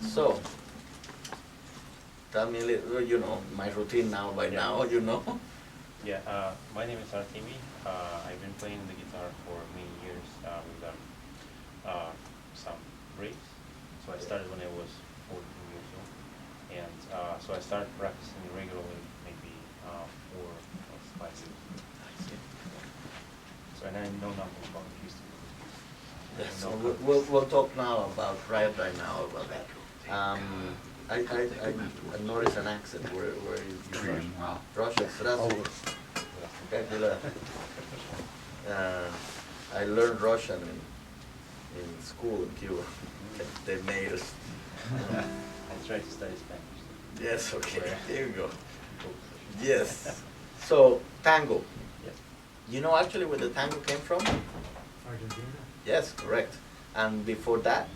So, tell me a little, my routine now by now, Yeah, my name is Artemiy. I've been playing the guitar for many years. We've done some breaks. So I started when I was 14 years old. And so I started practicing regularly maybe 4 or 5 years. So and I know nothing about acoustic. Yes, so we'll talk now about, right now about that. I noticed an accent where you are. Russian, здравствуйте. Как дела? I learned Russian in school in Cuba. They made us. I tried to study Spanish. Yes, okay, here you go. Yes. So, tango. Yes. You know actually where the tango came from? Argentina? Yes, correct. And before that?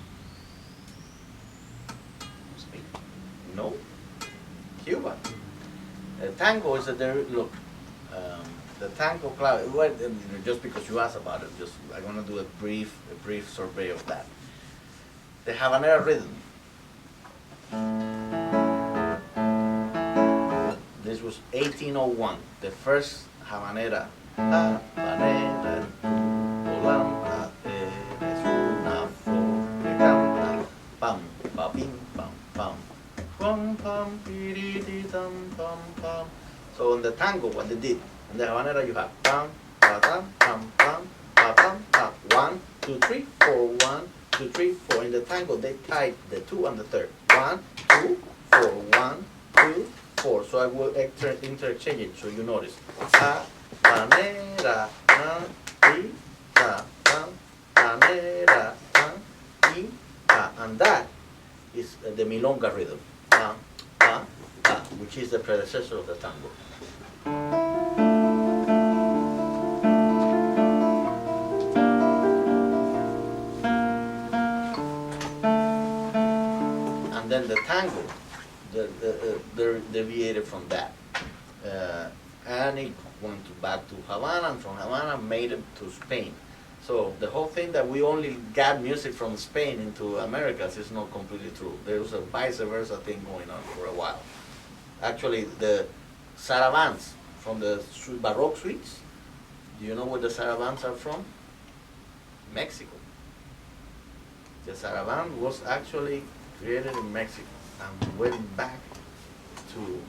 Spain. No. Cuba. Tango is a look. The tango club. Well, just because you asked about it, I'm gonna do a brief survey of that. The habanera rhythm. This was 1801. The first habanera. Habanera, Colamba, eres una flor que canta. Pam, pa, pim, pam, pam. Pam, pam, piriti, tam, pam, pam. So in the tango, what they did, in the habanera you have pam, pa, tam, pam, pam, pa, pam, pa. 1, 2, 3, 4, 1, 2, 3, 4. In the tango, they tied the 2 and the third. 1, 2, 4, 1, 2, 4. So I will interchange it, so you notice. Habanera, i, ta, tam, habanera, i, ta. And that is the milonga rhythm. Pa, pa, pa, which is the predecessor of the tango. And then the tango, they deviated from that. And it went back to Havana, and from Havana made it to Spain. So the whole thing that we only got music from Spain into Americas is not completely true. There was a vice versa thing going on for a while. Actually, the sarabands from the Baroque suites, do you know where the sarabands are from? Mexico. The saraband was actually created in Mexico and went back to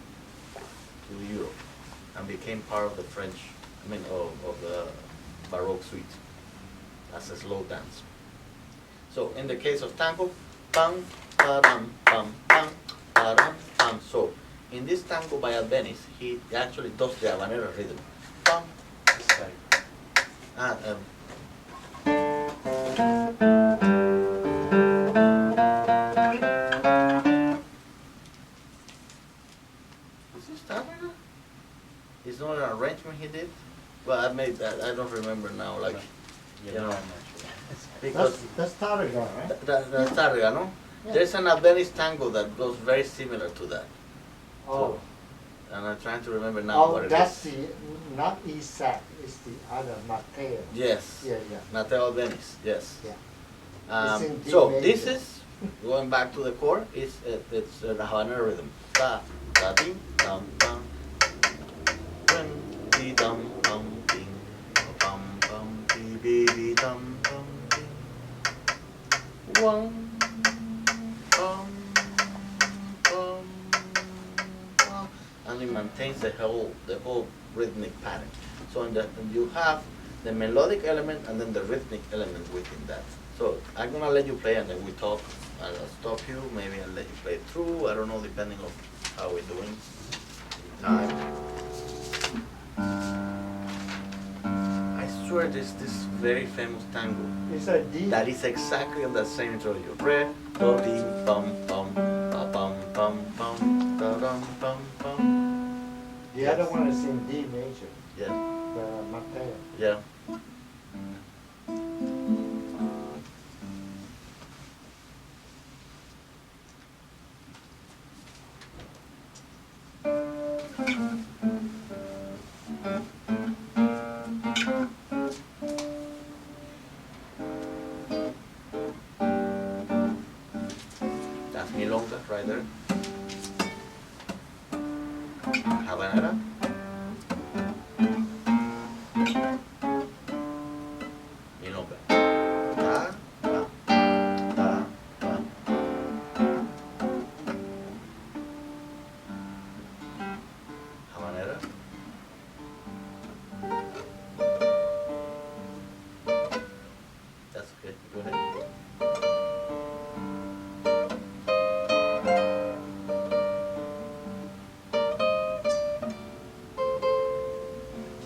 Europe and became part of the French, of the Baroque suite as a slow dance. So in the case of tango, pam, pa-dam, pam, pam, pa-dam, pam. So in this tango by Albeniz, he actually does the habanera rhythm. Pam, is this Tarraga? It's not an arrangement he did? Well, I made that, I don't remember now, like, Yeah, you know, I'm not sure. because That's Tarraga, right? that's Tarraga, no? Yeah. There's an Albeniz tango that goes very similar to that. Oh, And I'm trying to remember now what it that's is. the, not Isaac, it's the other, Mateo. Yes. Yeah, yeah, Mateo Albeniz, yes. yeah. Um, It's in D so major. this is, going back to the core, it's the habanera rhythm. Ta, ta, ding, dum, dum. Dum, dee, dum, dum, ding. Bum, bum, dee, baby, dum, dum, ding. One, bum, bum, bum. And it maintains the whole rhythmic pattern. So you have the melodic element and then the rhythmic element within that. So I'm gonna let you play and then we talk. I'll stop you, maybe I'll let you play through. I don't know, depending on how we're doing. Time. I swear there's this very famous tango It's a D. that is exactly on that same introduction. Re, do, di, bum, bum, ba, bum, bum, bum, da, dum, bum, bum. The other one is in D major, Yeah, the Mateo. yeah. milonga right there. Habanera. Milonga. Ta, ta, ta, ta. Habanera. That's okay. Go ahead.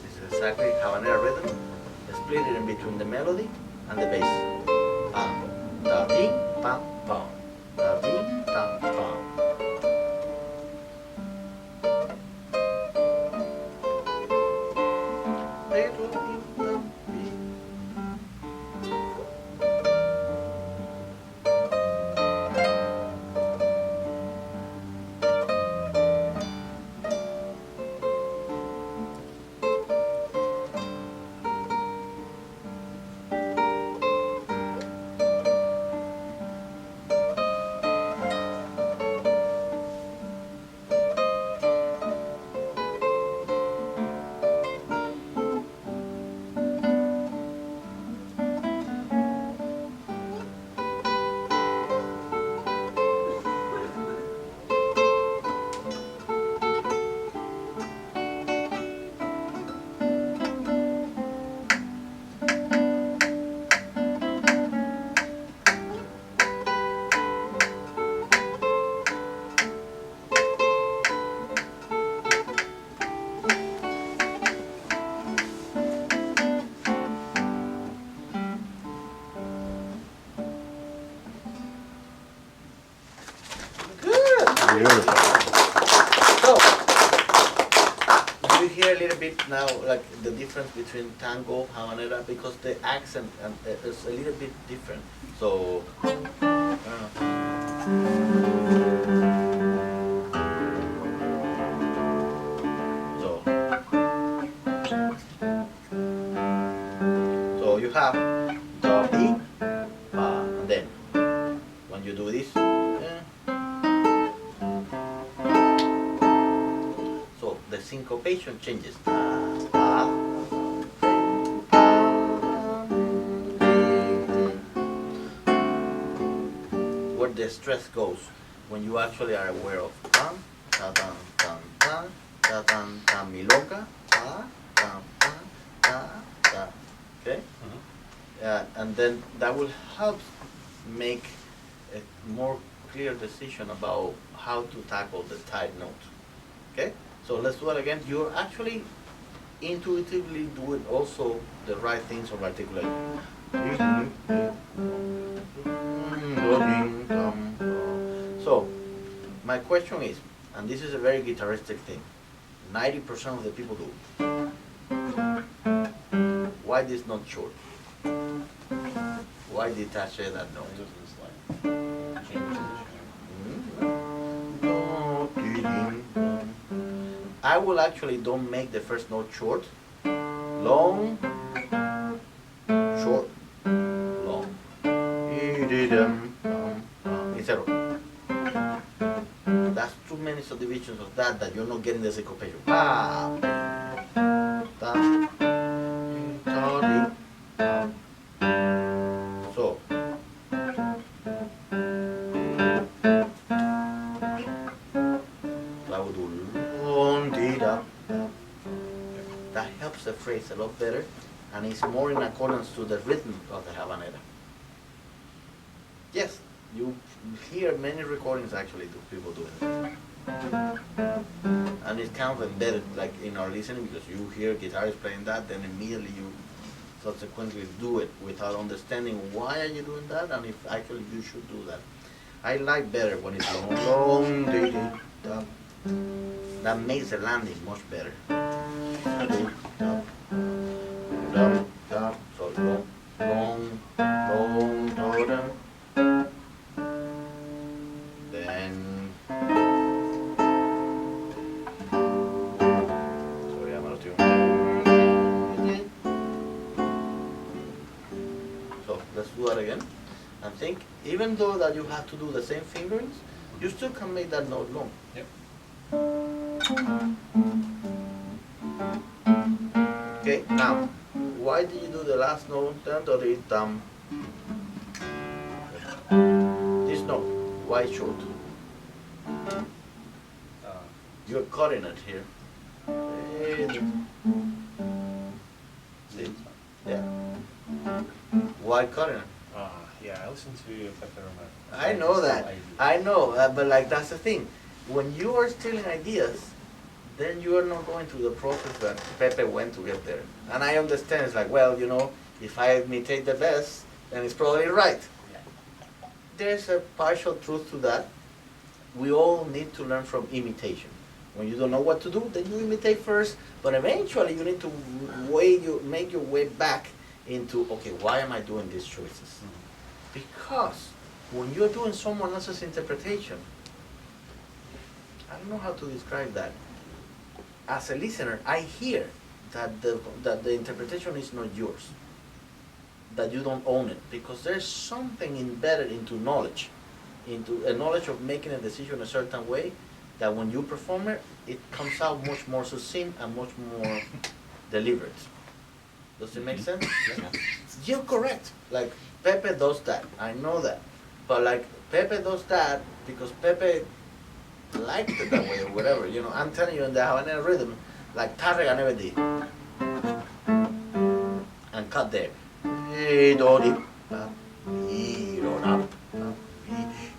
This is exactly habanera rhythm. Split it in between the melody and the bass. Pam, da, dee, pam, pam. Da, dee, pam, pam. Beautiful. So, do you hear a little bit now, like the difference between tango, habanera, because the accent is a little bit different. So, so, so you have do, di, fa, and then when you do this. So the syncopation changes. Where the stress goes when you actually are aware of tan, ta tan tan tan, ta tan tan milonga, ta tan tan ta ta. Okay? And then that will help make a more clear decision about how to tackle the tight note. Okay? So let's do it again. You're actually intuitively doing also the right things of articulating. So my question is, and this is a very guitaristic thing, 90% of the people do. Why this not short? Why detach that note? I will actually don't make the first note short, long, short, long. Instead of. That's too many subdivisions of that you're not getting the syncopation. So. I would do long, di-da. That helps the phrase a lot better, and it's more in accordance to the rhythm of the habanera. Yes, you hear many recordings actually do people doing it. And it's kind of embedded like in our listening because you hear guitarists playing that, then immediately you subsequently do it without understanding why are you doing that and if actually you should do that. I like better when it's long, long, di-di-da. That makes the landing much better. So long, long, long, then. Sorry, I'm out of tune. So let's do that again. And think, even though that you have to do the same fingerings, you still can make that note long. Yep. Okay, now, why did you do the last note? Dum. This note, why short? You're cutting it here. See? Yeah. Why cutting it? Yeah, I listened to Pepe Romero. I know that. I know, but like that's the thing. When you are stealing ideas, then you are not going through the process that Pepe went to get there. And I understand. It's like, well, you know, if I imitate the best, then it's probably right. Yeah. There's a partial truth to that. We all need to learn from imitation. When you don't know what to do, then you imitate first. But eventually, you need to make your way back into, okay, why am I doing these choices? Because when you're doing someone else's interpretation, I don't know how to describe that. As a listener, I hear that the interpretation is not yours, that you don't own it, because there's something embedded into knowledge, into a knowledge of making a decision a certain way, that when you perform it, it comes out much more succinct and much more deliberate. Does it make sense? Yeah. You're correct. Like, Pepe does that. I know that. But like, Pepe does that because Pepe liked it that way or whatever. You know, I'm telling you, in the Habanera rhythm, like Tarrega never did. And cut there.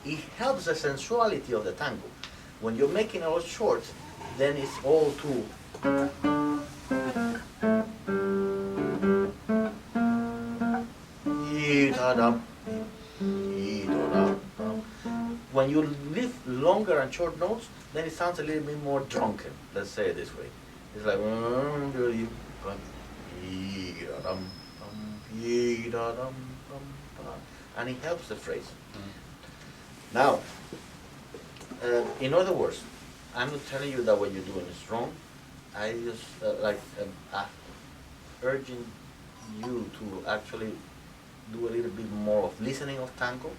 It helps the sensuality of the tango. When you're making it all short, then it's all too. When you leave longer and short notes, then it sounds a little bit more drunken. Let's say it this way. It's like, and it helps the phrase. Now, in other words, I'm not telling you that what you're doing is wrong. I just urging you to actually do a little bit more of listening of tango,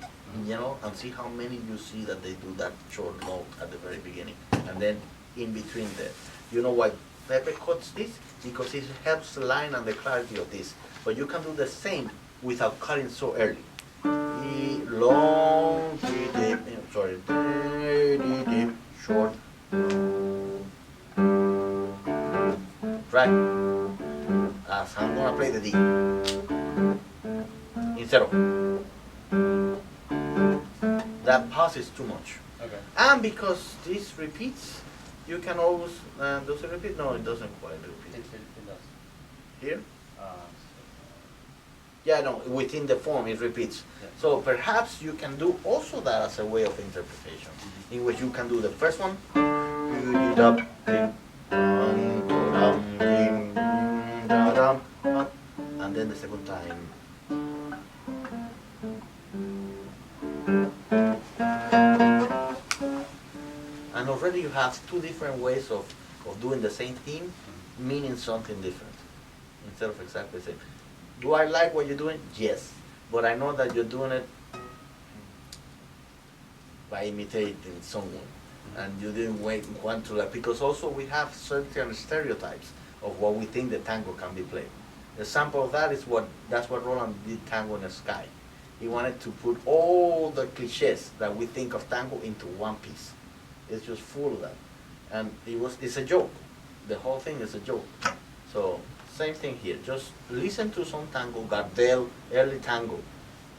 you know, and see how many you see that they do that short note at the very beginning, and then in between there. You know why Pepe cuts this? Because it helps the line and the clarity of this. But you can do the same without cutting so early. Long, sorry, short, right? As I'm gonna play the D. Instead of that pause is too much. Okay. And because this repeats, you can always, does it repeat? No, it doesn't quite repeat. It does. Here? Uh, Yeah, no, within the form it repeats. Yeah. So perhaps you can do also that as a way of interpretation, in which you can do the first one, and then the second time. And already you have two different ways of doing the same theme, meaning something different, instead of exactly the same. Do I like what you're doing? Yes. But I know that you're doing it by imitating someone. And you didn't want to, like, because also we have certain stereotypes of what we think the tango can be played. The sample of that is that's what Roland did Tango in the Sky. He wanted to put all the cliches that we think of tango into one piece. It's just full of that. And it's a joke. The whole thing is a joke. So, same thing here. Just listen to some tango, Gardel, early tango,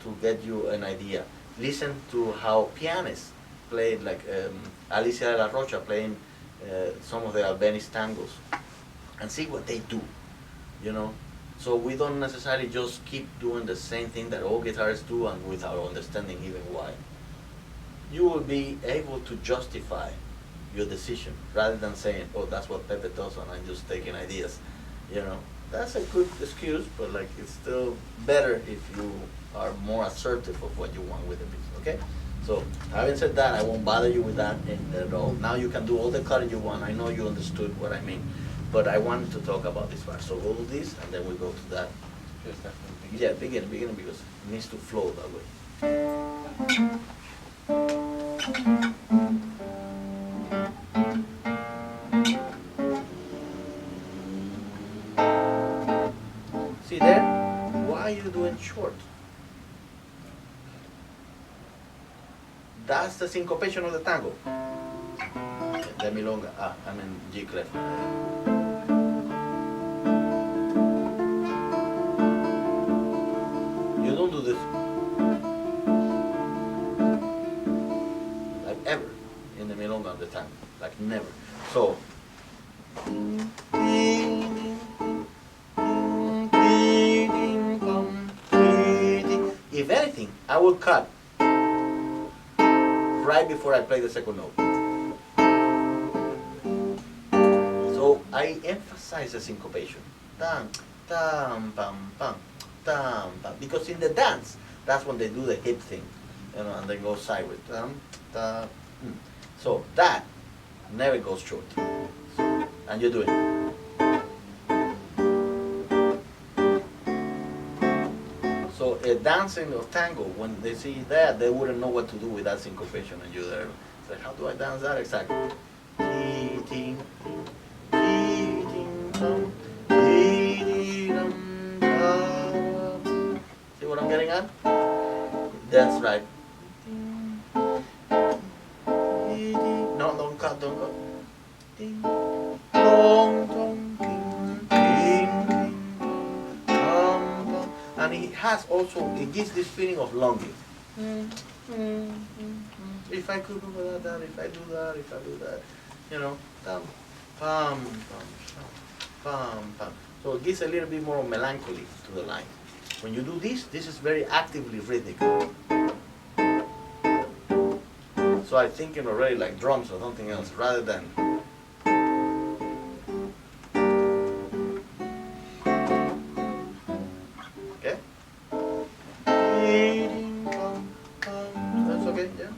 to get you an idea. Listen to how pianists played, like Alicia de la Rocha playing some of the Albeniz tangos, and see what they do, you know. So we don't necessarily just keep doing the same thing that all guitarists do and without understanding even why. You will be able to justify your decision rather than saying, oh, that's what Pepe does and I'm just taking ideas. You know, that's a good excuse, but like it's still better if you are more assertive of what you want with the piece, okay? So, having said that, I won't bother you with that at all. Now you can do all the cutting you want. I know you understood what I mean, but I wanted to talk about this part. So we'll do this, and then we go to that. just after the beginning. Yeah, beginning, because it needs to flow that way. short. That's the syncopation of the tango. The milonga, I mean G clef. You don't do this like ever in the milonga of the tango, like never. So if anything, I will cut right before I play the second note. So I emphasize the syncopation. Tam, tam, pam, pam, tam, pam. Because in the dance, that's when they do the hip thing, you know, and they go sideways. Tam, tam, So that never goes short. And you do it. So a dancing of tango, when they see that, they wouldn't know what to do with that syncopation, and you're there. It's like, how do I dance that exactly? See what I'm getting at? That's right. No, don't cut, don't cut. And it has also, it gives this feeling of longing. If I could do that, if I do that, if I do that, you know, pam, pam, pam, pam. So it gives a little bit more of melancholy to the line. When you do this is very actively rhythmical. So I'm thinking already like drums or something else rather than. Okay? That's okay, yeah?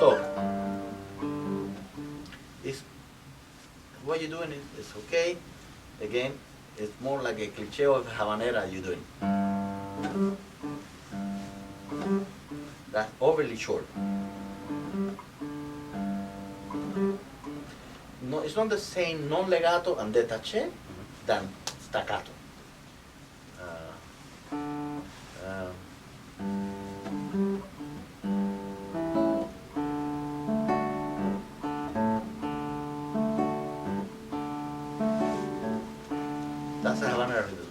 So, what you're doing is okay. Again, it's more like a cliché of habanera you're doing. That's overly short. No, it's not the same non-legato and détaché than staccato. That's a habanera rhythm.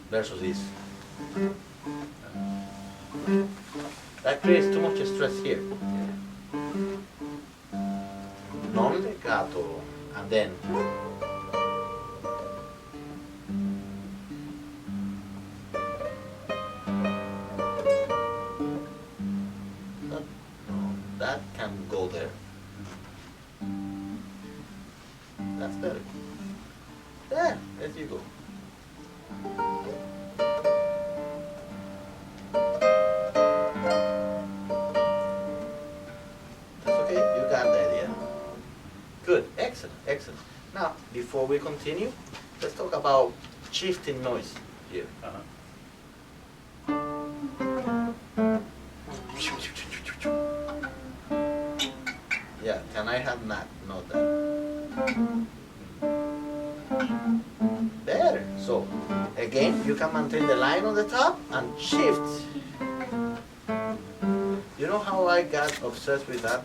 Versus this. That creates too much stress here. Non-legato, and then that can go there. That's better. There you go. That's okay, you got the idea. Good, excellent, excellent. Now, before we continue, let's talk about shifting noise here. Yeah, can I have that? Not that. Better. So, again, you can maintain the line on the top and shift. You know how I got obsessed with that?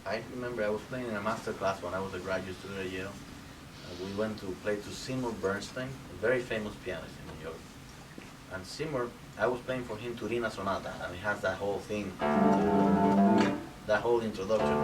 I remember I was playing in a master class when I was a graduate student at Yale. And we went to play to Seymour Bernstein, a very famous pianist in New York. And Seymour, I was playing for him Turina Sonata, and he has that whole thing, that whole introduction.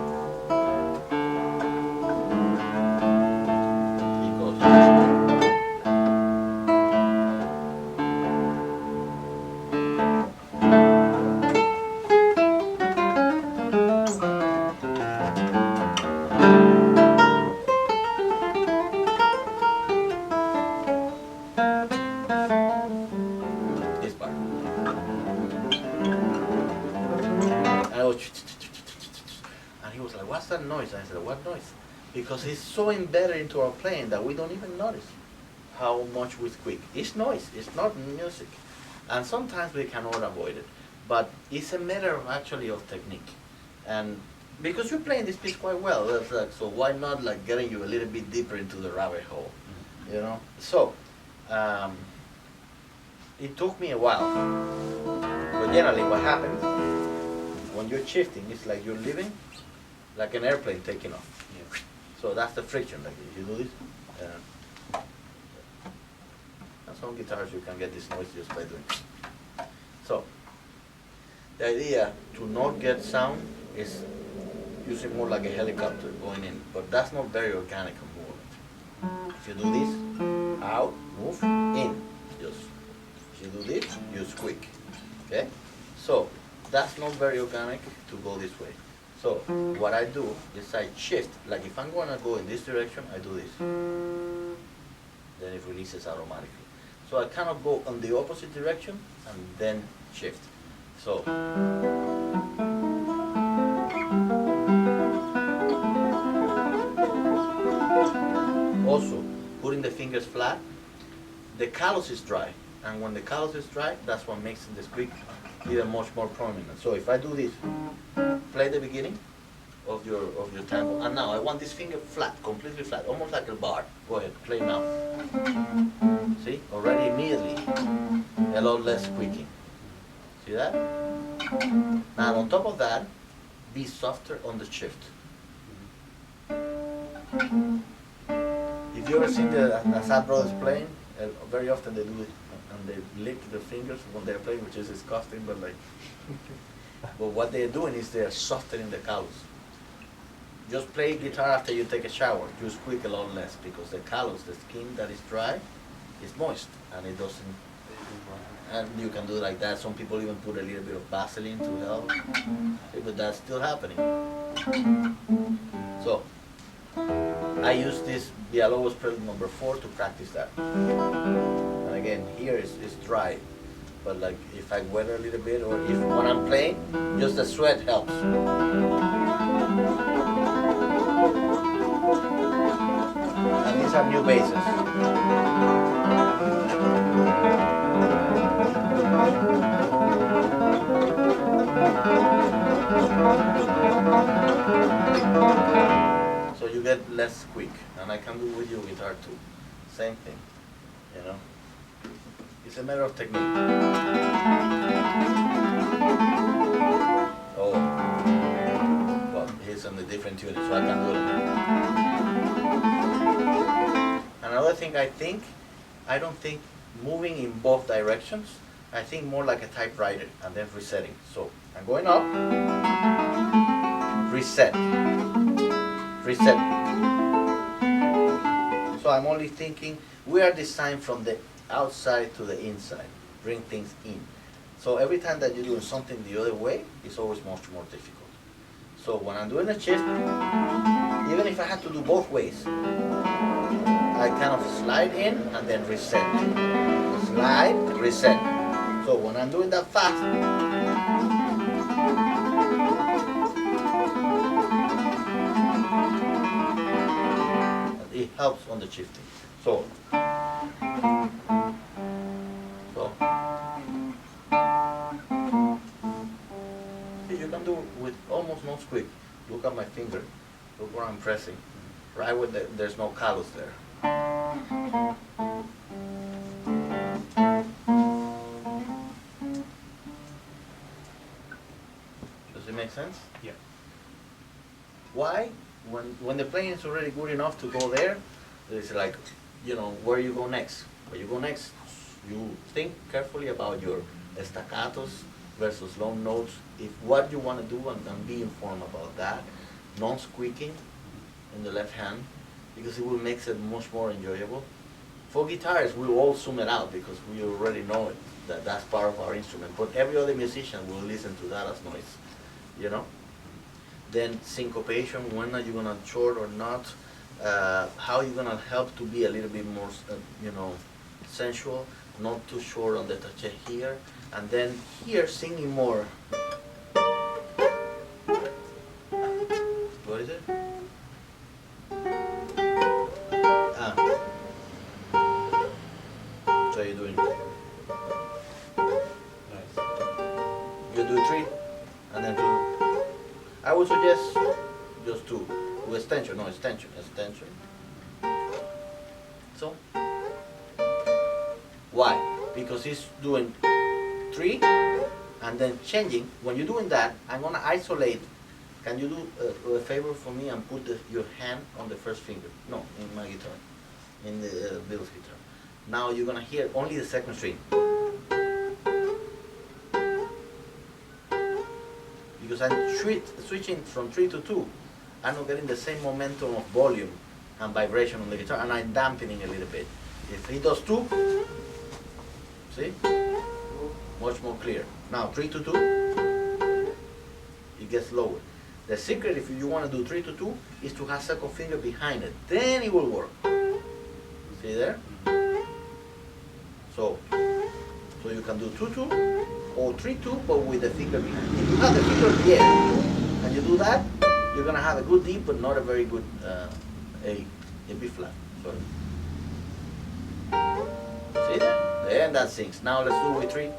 was, and he was like, "What's that noise?" I said, "What noise?" Because it's so embedded into our playing that we don't even notice how much we squeak. It's noise, it's not music. And sometimes we cannot avoid it. But it's a matter of actually of technique. And because you're playing this piece quite well, that's like, so why not like getting you a little bit deeper into the rabbit hole, you know? So, it took me a while. But generally what happens when you're shifting, it's like you're living like an airplane taking off. Yeah. So that's the friction. Like if you do this, on some guitars you can get this noise just by doing. So the idea to not get sound is using more like a helicopter going in, but that's not very organic movement. If you do this, out, move, in, just. If you do this, you squeak. Okay? So that's not very organic to go this way. So what I do is I shift, like if I'm gonna go in this direction, I do this. Then it releases automatically. So I cannot go on the opposite direction and then shift. So also putting the fingers flat, the callus is dry. And when the callus is dry, that's what makes the squeak even much more prominent. So if I do this, play the beginning of your tempo, and now I want this finger flat, completely flat, almost like a bar. Go ahead, play now. See, already immediately a lot less squeaking. See that? Now on top of that, be softer on the shift. If you ever seen the Assad brothers playing, very often they do it and they lick the fingers when they're playing, which is disgusting, but like. But what they're doing is they're softening the callus. Just play guitar after you take a shower. You squeak a lot less because the callus, the skin that is dry, is moist and it doesn't. And you can do it like that. Some people even put a little bit of Vaseline to help. See, but that's still happening. So I use this Villalobos Prelude number 4 to practice that. And again, here it's dry. But like if I wet a little bit, or if when I'm playing, just the sweat helps. And these are new basses. So you get less squeak, and I can do with your guitar too. Same thing, you know. It's a matter of technique. Oh, well, he's on the different tuning, so I can do it. Another thing I don't think moving in both directions. I think more like a typewriter and then resetting. So I'm going up, reset, reset. So I'm only thinking we are designed from the outside to the inside, bring things in. So every time that you're doing something the other way, it's always much more difficult. So when I'm doing a shift, even if I had to do both ways, I kind of slide in and then reset. Slide, reset. So when I'm doing that fast, it helps on the shifting. So you can do with almost no squeak. Look at my finger. Look where I'm pressing. Right where there's no callus there. Does it make sense? Yeah. Why? When the playing is already good enough to go there, it's like, you know, where you go next. Where you go next, you think carefully about your staccatos versus long notes. If what you want to do and be informed about that, non-squeaking in the left hand, because it will make it much more enjoyable. For guitars, we will all zoom it out because we already know it, that that's part of our instrument. But every other musician will listen to that as noise, you know? Then syncopation, when are you gonna short or not? How are you gonna help to be a little bit more, you know, sensual, not too short on the touch here, and then here singing more. You do 3, and then 2. I would suggest just 2. Do extension, no extension, extension. So, why? Because he's doing 3 and then changing. When you're doing that, I'm gonna isolate. Can you do a favor for me and put your hand on the first finger? No, in my guitar, in the Bill's guitar. Now you're gonna hear only the second string. Because I'm switching from 3 to 2, I'm not getting the same momentum of volume and vibration on the guitar, and I'm dampening a little bit. If he does 2, see? Much more clear. Now 3 to 2, it gets lower. The secret, if you want to do 3 to 2, is to have second finger behind it. Then it will work. See there? So you can do 2-2 or 3-2, but with the finger behind. If you have the finger in the air and you do that, you're gonna have a good D, but not a very good A B flat. Sorry. See that? And that sinks. Now let's do it with 3.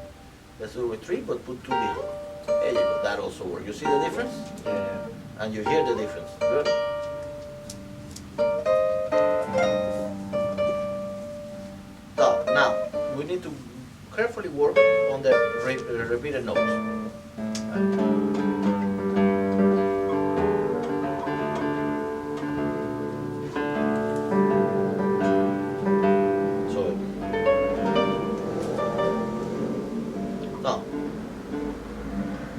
Let's do it with 3, but put 2 behind. There you go. That also works. You see the difference? Yeah. And you hear the difference. Good. So now we need to carefully work on the repeated notes. So now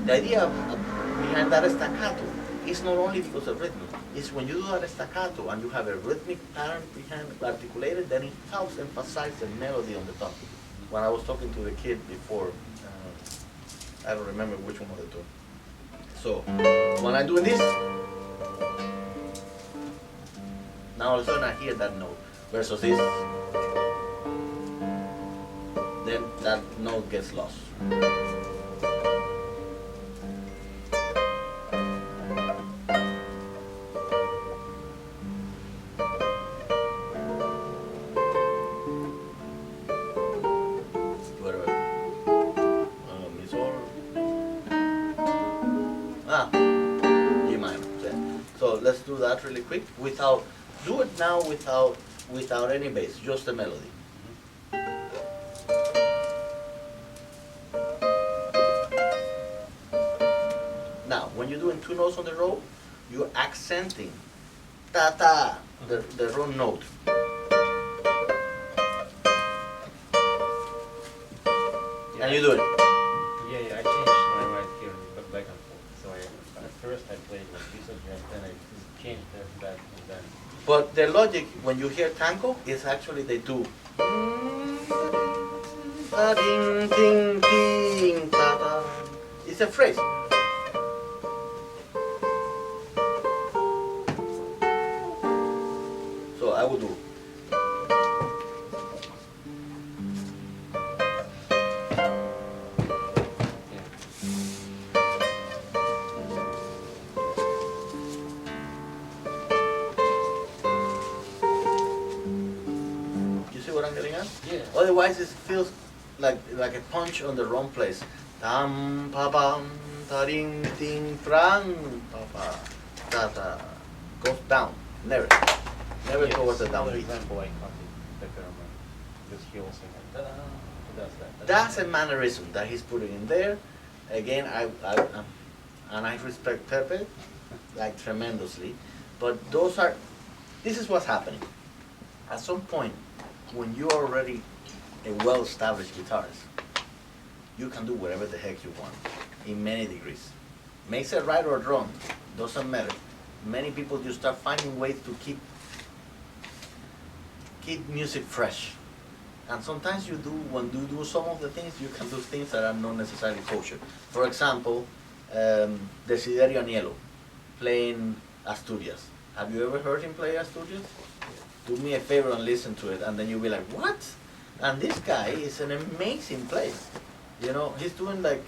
the idea behind that staccato is not only because of rhythm. It's when you do that staccato and you have a rhythmic pattern behind articulated, then it helps emphasize the melody on the top. When I was talking to the kid before, I don't remember which one of the two. So when I'm doing this, now all of a sudden I hear that note versus this, then that note gets lost. Let's do that really quick do it now without any bass, just the melody. Now, when you're doing 2 notes on the row, you're accenting ta-ta, the wrong note. Yeah, And you do it. Yeah, I changed my right here back and forth. So at first I played like this again, then I changed that and then. But the logic, when you hear tango, is actually they do. Ta-ding, ding, ding, ta-da. It's a phrase. So I would do. Yeah. Otherwise, it feels like a punch on the wrong place. Tam pa pam ta ding ding prang pa pa ta ta goes down. Never towards the down For beat. example, I copied the German, because he also had does that. That's a mannerism that he's putting in there. Again, and I respect Pepe like tremendously, but this is what's happening. At some point, when you're already a well-established guitarist, you can do whatever the heck you want in many degrees. Makes it right or wrong, doesn't matter. Many people just start finding ways to keep music fresh. And sometimes when you do some of the things, you can do things that are not necessarily kosher. For example, Desiderio Aniello, playing Asturias. Have you ever heard him play Asturias? Do me a favor and listen to it, and then you'll be like, what? And this guy is an amazing player. You know, he's doing like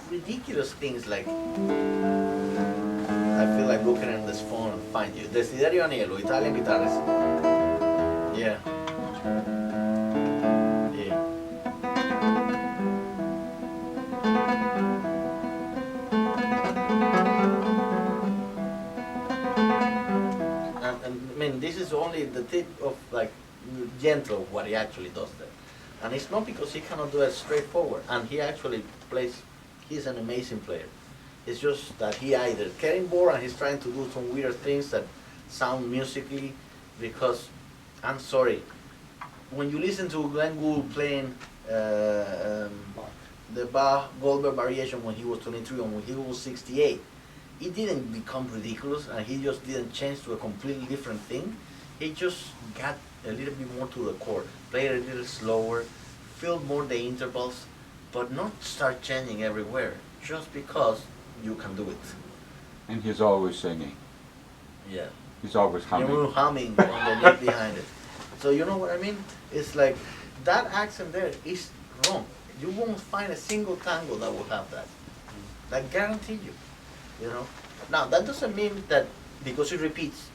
ridiculous things like, I feel like looking at this phone and find you. Desiderio Aniello, Italian guitarist. Yeah. Yeah. only the tip of like gentle what he actually does there. And it's not because he cannot do it straightforward. And he actually plays, he's an amazing player. It's just that he either getting bored and he's trying to do some weird things that sound musically, because, I'm sorry, when you listen to Glenn Gould playing the Bach Goldberg variation when he was 23 and when he was 68, it didn't become ridiculous and he just didn't change to a completely different thing. He just got a little bit more to the chord, played a little slower, filled more the intervals, but not start changing everywhere just because you can do it. And he's always singing. Yeah. He's always humming. You're humming underneath behind it. So you know what I mean? It's like that accent there is wrong. You won't find a single tango that will have that. I guarantee you. You know. Now that doesn't mean that because it repeats,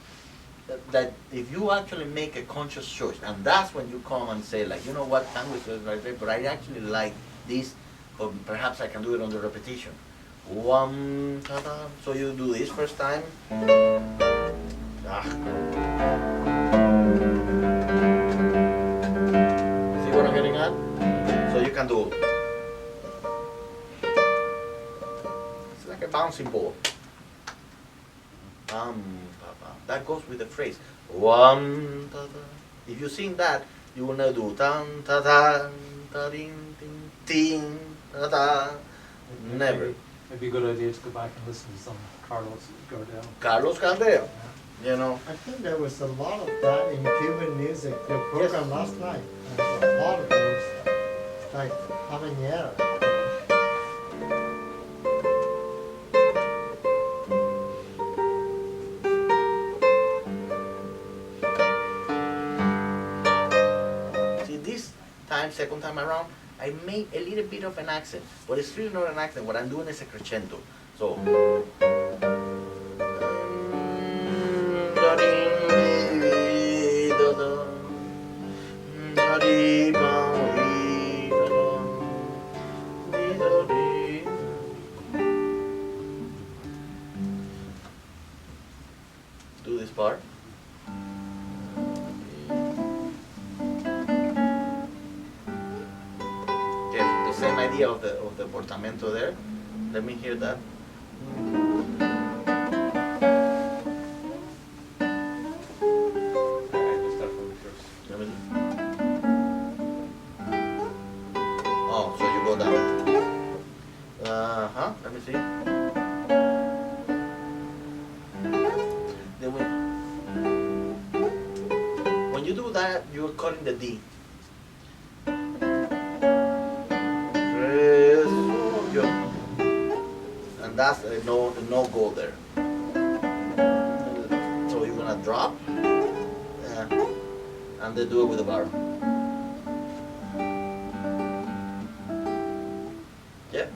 that if you actually make a conscious choice, and that's when you come and say like, you know what, tango is right there, but I actually like this, or perhaps I can do it on the repetition. One, ta-da. So you do this first time. Ah. See what I'm getting at? So you can do. It's like a bouncing ball. That goes with the phrase. One, ta, ta. If you sing that, you will now do tan ta ta ta ding ding ding ta ta. Never. Maybe a good idea to go back and listen to some Carlos Gardel. Carlos Gardel. You know. I think there was a lot of that in Cuban music. Your program last night, a lot of those, like habanera. See, this time, second time around, I made a little bit of an accent, but it's really not an accent. What I'm doing is a crescendo. So. Do this part. Okay, the same idea of the portamento there. Let me hear that. Oh, so you go down. Let me see. Then when you do that, you're cutting the D. And that's a no go there. So you're gonna drop, and then do it with the bar. Yeah.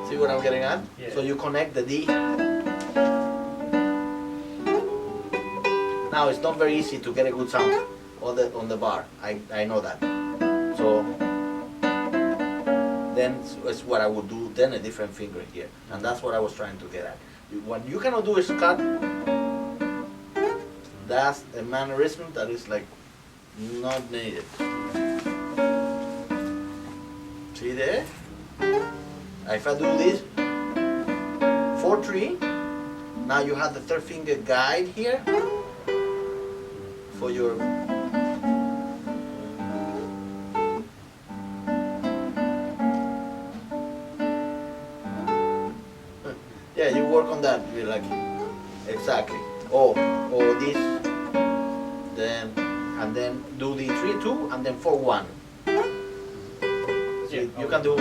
See what I'm getting at? Yeah. So you connect the D. Now it's not very easy to get a good sound on the bar. I know that. So then it's what I would do. Then a different finger here, and that's what I was trying to get at. What you cannot do is cut. That's a mannerism that is like not needed. See there? If I do this 4-3, now you have the third finger guide here for your. Yeah, you work on that. You're like exactly. Or this, then and then do the 3-2 and then 4-1. So you can do.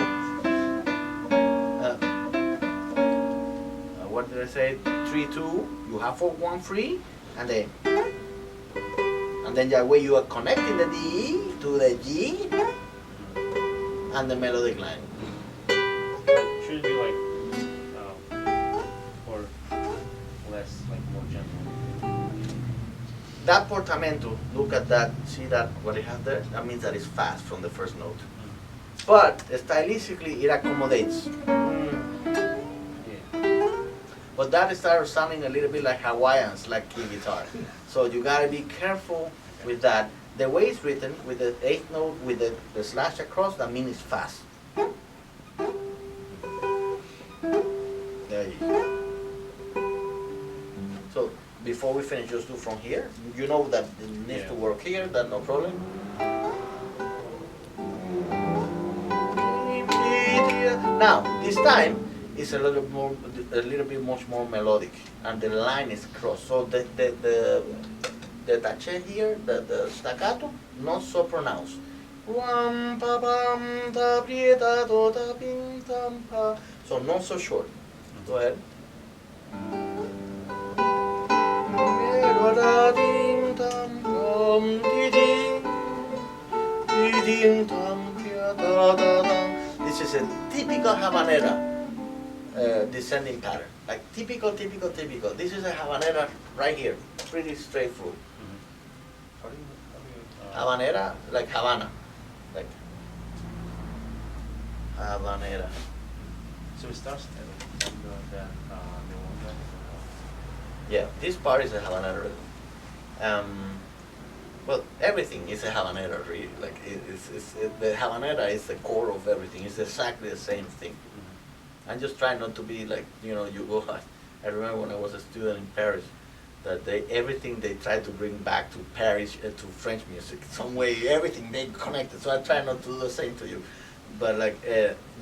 What did I say? 3-2. You have 4-1 free, and then that way you are connecting the D to the G and the melodic line. Should it be like, or less, like more gentle? That portamento, look at that, see that, what it has there? That means that it's fast from the first note. But stylistically, it accommodates. Yeah. but that started sounding a little bit like Hawaiians, like key guitar. So you gotta be careful with that. The way it's written, with the eighth note, with the slash across, that means it's fast. There you go. So before we finish, just do from here. You know that it needs to work here, that's no problem. Now, this time it's a little bit much more melodic, and the line is crossed. So the tache here, the staccato, not so pronounced. So not so short. Go ahead. This is a typical habanera descending pattern. Like typical. This is a habanera right here. Pretty straightforward. Habanera, like Havana. Like habanera. So it starts and then the one Yeah, this part is a habanera rhythm. Well, everything is a habanera, really. Like the habanera is the core of everything. It's exactly the same thing. I'm just trying not to be like, you go. I remember when I was a student in Paris, that everything they tried to bring back to Paris, to French music, some way, everything they connected. So I try not to do the same to you. But like,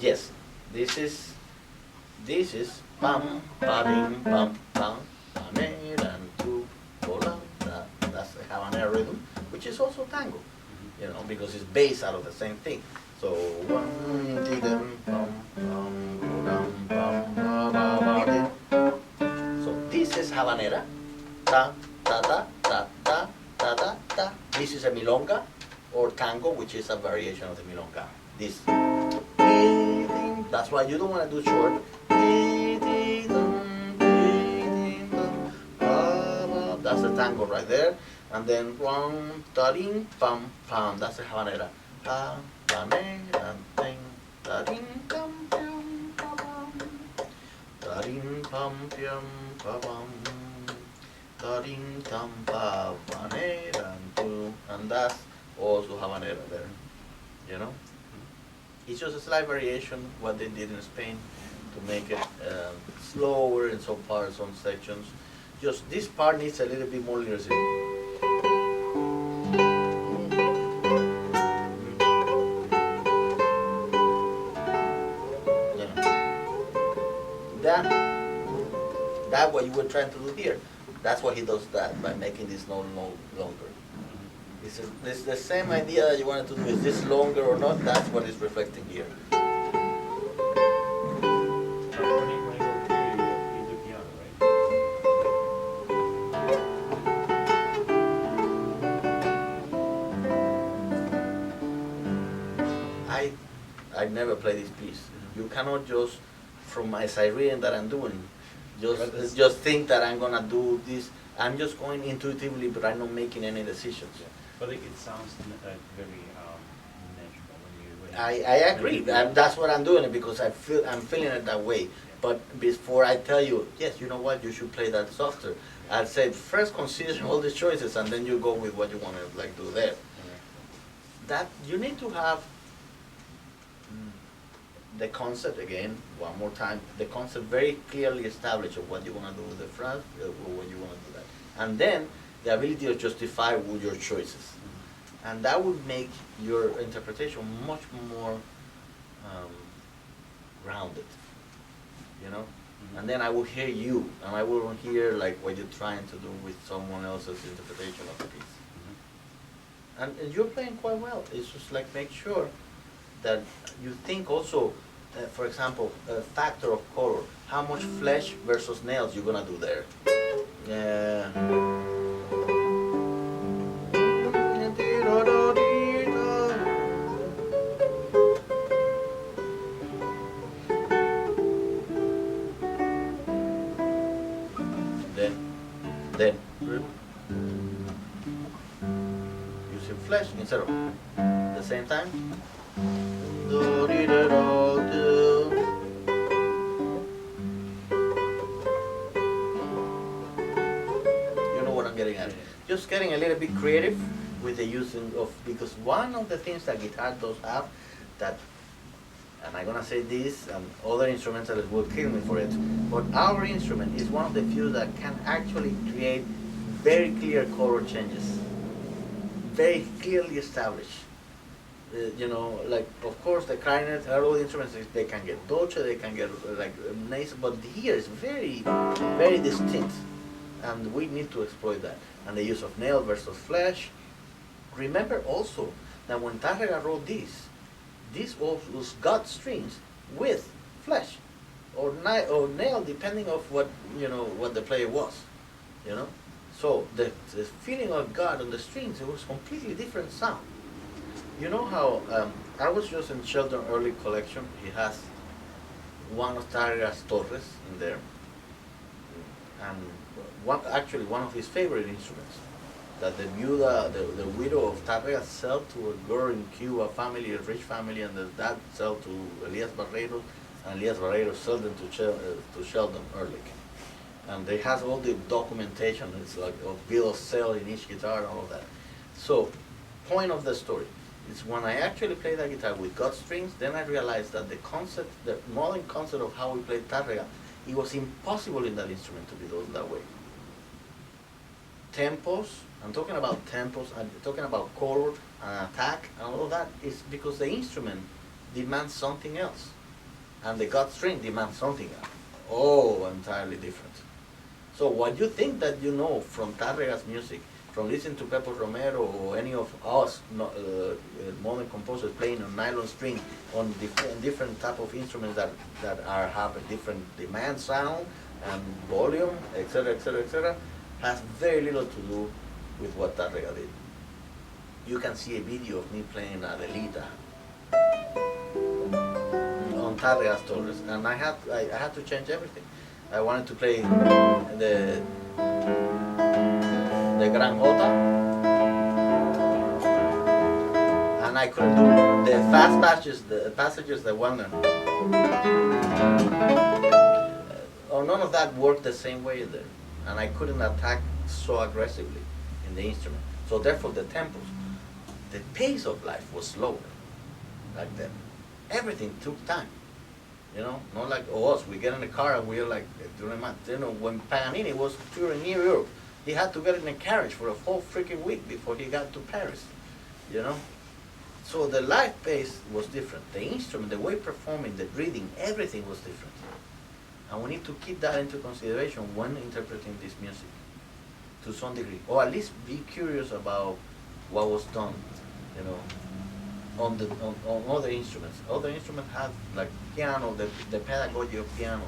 yes, this is pam, pam, pam, pam, and two, bola. That's the habanera rhythm, which is also tango, because it's based out of the same thing. So one, didum, pam, pam, bodam, pam, ba, ba, ba, did. So this is habanera, ta, ta, ta, ta, ta, ta, ta, ta. This is a milonga or tango, which is a variation of the milonga. This. That's why you don't want to do short. That's the tango right there. And then one, da-ding, pam, pam. That's the habanera. Pam, habanera, ding, da-ding, pam, pam, pam. Da-ding, pam, pam, pam. Da-ding, tam, pam, habanera, and that's also habanera there. It's just a slight variation what they did in Spain to make it slower in some parts, some sections. Just this part needs a little bit more lyricism. That what you were trying to do here. That's why he does that, by making this note longer. It's the same idea that you wanted to do. Is this longer or not? That's what it's reflecting here. When you go here, you do piano, right? I never play this piece. You cannot just, from my side reading that I'm doing, just think that I'm gonna do this. I'm just going intuitively, but I'm not making any decisions. Yeah. But it sounds very natural when you. I agree. That's what I'm doing it because I'm feeling it that way. Yeah. But before I tell you, yes, you know what, you should play that softer. I'd say first consider all the choices and then you go with what you want to do there. That you need to have the concept again, one more time, the concept very clearly established of what you want to do with the front, or what you want to do that. And then the ability to justify with your choices. And that would make your interpretation much more grounded, And then I will hear you, and I will hear like what you're trying to do with someone else's interpretation of the piece. And you're playing quite well. It's just like make sure that you think also, for example, a factor of color. How much flesh versus nails you're gonna do there? Yeah. Then using flesh instead of the same time. getting a little bit creative with the using of, because one of the things that guitar does have that, and I'm gonna say this, and other instrumentalists will kill me for it, but our instrument is one of the few that can actually create very clear color changes, very clearly established. Like, of course, the clarinet, all the instruments, they can get dolce, they can get like nice, but here is very, very distinct, and we need to exploit that. And the use of nail versus flesh. Remember also that when Tárrega wrote this was gut strings with flesh, or nail, depending of what the player was, So the feeling of God on the strings, it was completely different sound. You know how I was just in Sheldon early collection. He has one of Tárrega's torres in there, and one of his favorite instruments that the viuda, the widow of Tárrega, sell to a girl in Cuba, a rich family, and the dad sell to Elias Barreiro, and Elias Barreiro sell them to Sheldon Ehrlich. And they has all the documentation. It's like a bill of sale in each guitar and all of that. So, point of the story is when I actually played that guitar with gut strings, then I realized that the modern concept of how we played Tárrega, it was impossible in that instrument to be done that way. Tempos, I'm talking about tempos, I'm talking about color and attack and all of that, is because the instrument demands something else. And the gut string demands something else. Oh, entirely different. So what you think that you know from Tárrega's music, from listening to Pepe Romero or any of us modern composers playing on nylon string on different type of instruments that have a different demand sound and volume, etc., etc., etc., has very little to do with what Tárrega did. You can see a video of me playing Adelita on Tárrega's Torres, and I had to change everything. I wanted to play the Gran Jota, and I couldn't do the fast passages that one. None of that worked the same way there, and I couldn't attack so aggressively in the instrument. So therefore, the tempos, the pace of life was slower back then. Everything took time. Not like us. We get in the car and we're like, when Paganini was touring near Europe, he had to get in a carriage for a whole freaking week before he got to Paris, So the life pace was different. The instrument, the way performing, the breathing, everything was different. And we need to keep that into consideration when interpreting this music, to some degree, or at least be curious about what was done, on other instruments. Other instruments have, like piano, the pedagogy of piano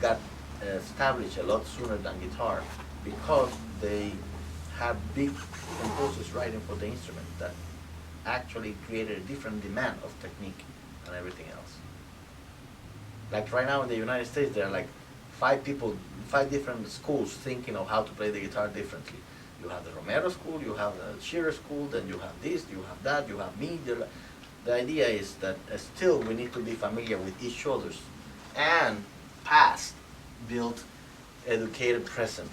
got established a lot sooner than guitar because they had big composers writing for the instrument that actually created a different demand of technique and everything else. Like right now in the United States, there are like 5 different schools thinking of how to play the guitar differently. You have the Romero school, you have the Shearer school, then you have this, you have that, you have me. The idea is that still we need to be familiar with each other's and past build educated present.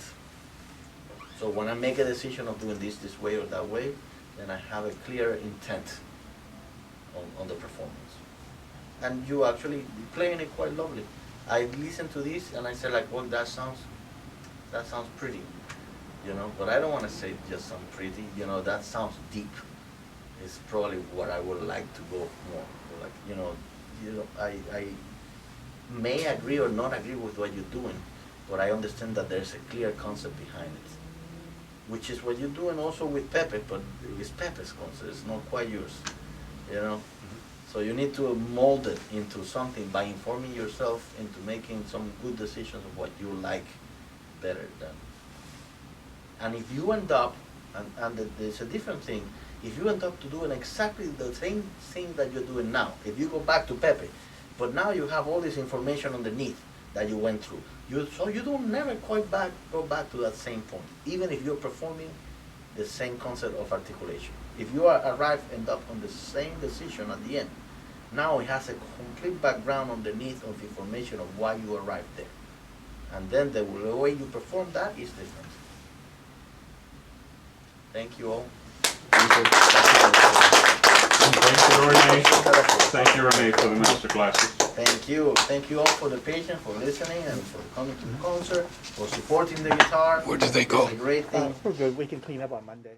So when I make a decision of doing this way or that way, then I have a clear intent on the performance. And you actually playing it quite lovely. I listen to this and I say like, well, that sounds pretty. But I don't want to say just some pretty, that sounds deep. It's probably what I would like to go more. Like, I may agree or not agree with what you're doing, but I understand that there's a clear concept behind it, which is what you're doing also with Pepe, but it's Pepe's concept, it's not quite yours, So you need to mold it into something by informing yourself into making some good decisions of what you like better than. And if you end up, and there's a different thing, if you end up to doing exactly the same thing that you're doing now, if you go back to Pepe, but now you have all this information underneath that you went through, so you don't never quite go back to that same point, even if you're performing the same concept of articulation. If you end up on the same decision at the end, now it has a complete background underneath of information of why you arrived there. And then the way you perform that is different. Thank you all. Thank you, Rene. Thank you, Rene, for the master classes. Thank you. Thank you all for the patience, for listening, and for coming to the concert, for supporting the guitar. Where did they go? It's a great thing. We're good. We can clean up on Monday.